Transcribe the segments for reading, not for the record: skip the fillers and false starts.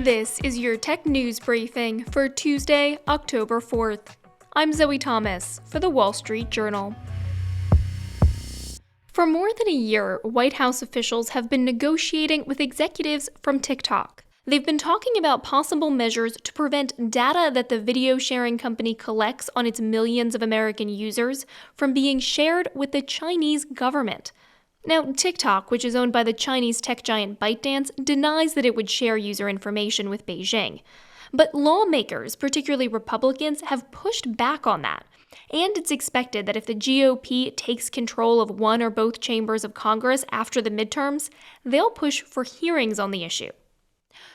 This is your tech news briefing for Tuesday, October 4th. I'm Zoe Thomas for the Wall Street Journal. For more than a year, White House officials have been negotiating with executives from TikTok. They've been talking about possible measures to prevent data that the video sharing company collects on its millions of American users from being shared with the Chinese government. Now, TikTok, which is owned by the Chinese tech giant ByteDance, denies that it would share user information with Beijing. But lawmakers, particularly Republicans, have pushed back on that. And it's expected that if the GOP takes control of one or both chambers of Congress after the midterms, they'll push for hearings on the issue.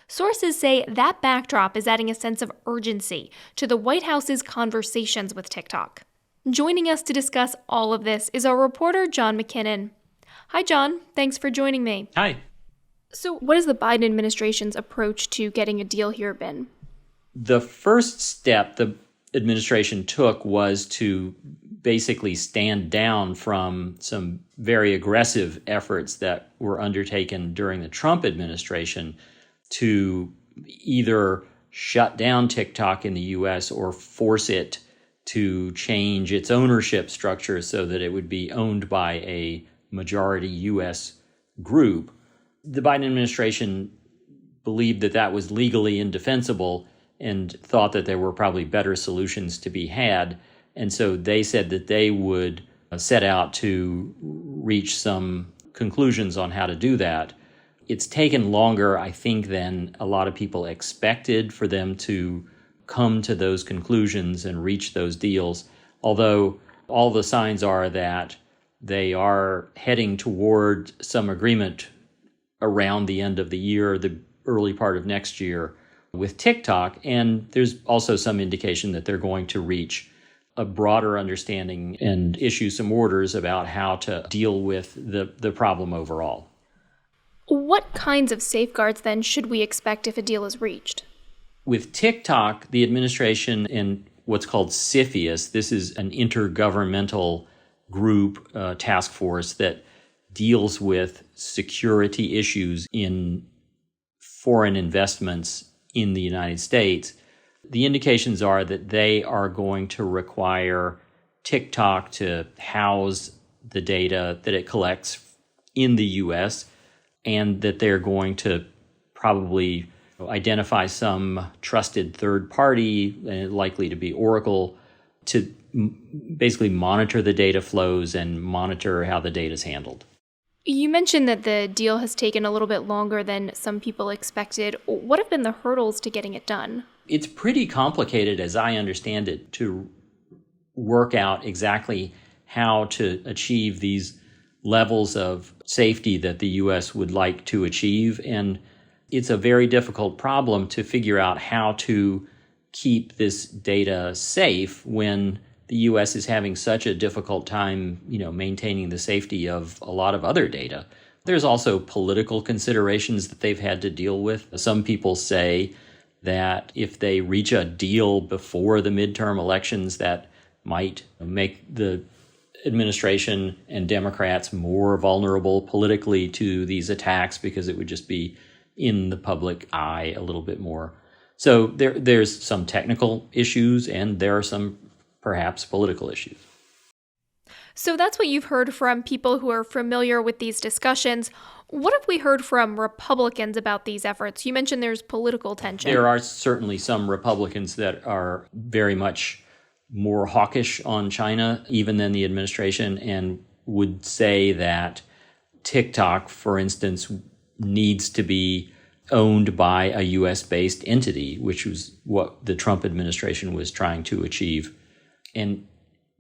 Sources say that backdrop is adding a sense of urgency to the White House's conversations with TikTok. Joining us to discuss all of this is our reporter, John McKinnon. Hi, John. Thanks for joining me. Hi. So what has the Biden administration's approach to getting a deal here been? The first step the administration took was to basically stand down from some very aggressive efforts that were undertaken during the Trump administration to either shut down TikTok in the U.S. or force it to change its ownership structure so that it would be owned by a majority U.S. group. The Biden administration believed that that was legally indefensible and thought that there were probably better solutions to be had. And so they said that they would set out to reach some conclusions on how to do that. It's taken longer, I think, than a lot of people expected for them to come to those conclusions and reach those deals, although all the signs are that they are heading toward some agreement around the end of the year, the early part of next year with TikTok. And there's also some indication that they're going to reach a broader understanding and issue some orders about how to deal with the problem overall. What kinds of safeguards, then, should we expect if a deal is reached? With TikTok, the administration and what's called CFIUS, this is an intergovernmental group task force that deals with security issues in foreign investments in the United States. The indications are that they are going to require TikTok to house the data that it collects in the U.S. and that they're going to probably identify some trusted third party, likely to be Oracle, to basically monitor the data flows and monitor how the data is handled. You mentioned that the deal has taken a little bit longer than some people expected. What have been the hurdles to getting it done? It's pretty complicated, as I understand it, to work out exactly how to achieve these levels of safety that the U.S. would like to achieve. And it's a very difficult problem to figure out how to keep this data safe when the U.S. is having such a difficult time, maintaining the safety of a lot of other data. There's also political considerations that they've had to deal with. Some people say that if they reach a deal before the midterm elections, that might make the administration and Democrats more vulnerable politically to these attacks because it would just be in the public eye a little bit more. So there's some technical issues and there are some perhaps political issues. So that's what you've heard from people who are familiar with these discussions. What have we heard from Republicans about these efforts? You mentioned there's political tension. There are certainly some Republicans that are very much more hawkish on China, even than the administration, and would say that TikTok, for instance, needs to be owned by a U.S.-based entity, which was what the Trump administration was trying to achieve. And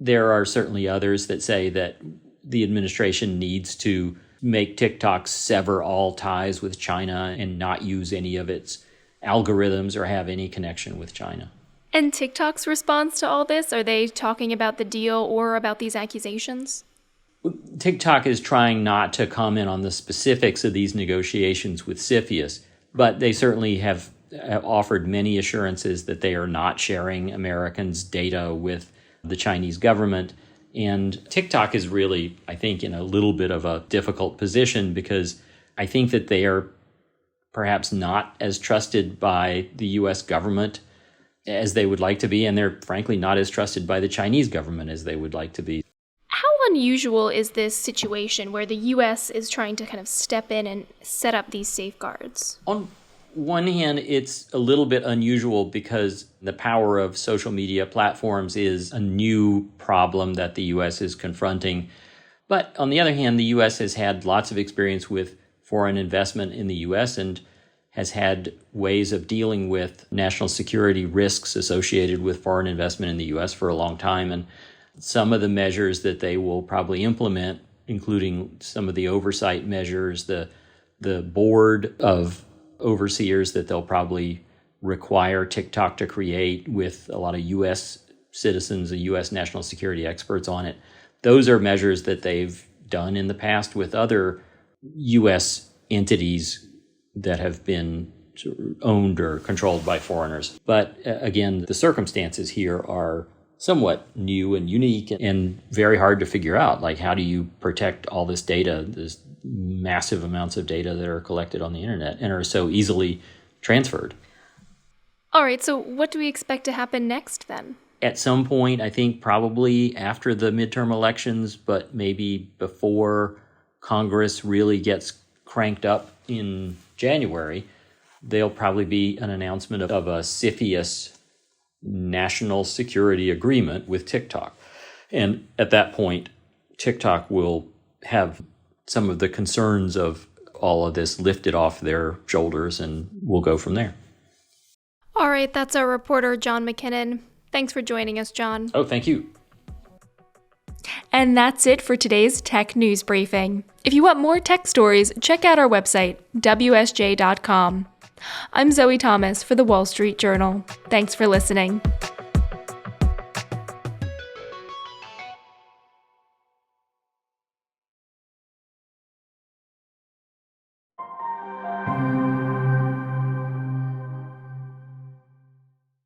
there are certainly others that say that the administration needs to make TikTok sever all ties with China and not use any of its algorithms or have any connection with China. And TikTok's response to all this? Are they talking about the deal or about these accusations? TikTok is trying not to comment on the specifics of these negotiations with CFIUS, but they certainly have offered many assurances that they are not sharing Americans' data with the Chinese government. And TikTok is really, I think, in a little bit of a difficult position because I think that they are perhaps not as trusted by the U.S. government as they would like to be, and they're frankly not as trusted by the Chinese government as they would like to be. How unusual is this situation where the U.S. is trying to kind of step in and set up these safeguards? On one hand, it's a little bit unusual because the power of social media platforms is a new problem that the U.S. is confronting. But on the other hand, the U.S. has had lots of experience with foreign investment in the U.S. and has had ways of dealing with national security risks associated with foreign investment in the U.S. for a long time. And some of the measures that they will probably implement, including some of the oversight measures, the board of overseers that they'll probably require TikTok to create with a lot of U.S. citizens and U.S. national security experts on it. Those are measures that they've done in the past with other U.S. entities that have been owned or controlled by foreigners. But again, the circumstances here are somewhat new and unique and very hard to figure out. Like, how do you protect all this data, this massive amounts of data that are collected on the internet and are so easily transferred? All right, so what do we expect to happen next then? At some point, I think probably after the midterm elections, but maybe before Congress really gets cranked up in January, there'll probably be an announcement of a CFIUS national security agreement with TikTok. And at that point, TikTok will have some of the concerns of all of this lifted off their shoulders, and we'll go from there. All right, that's our reporter, John McKinnon. Thanks for joining us, John. Oh, thank you. And that's it for today's Tech News Briefing. If you want more tech stories, check out our website, WSJ.com. I'm Zoe Thomas for the Wall Street Journal. Thanks for listening.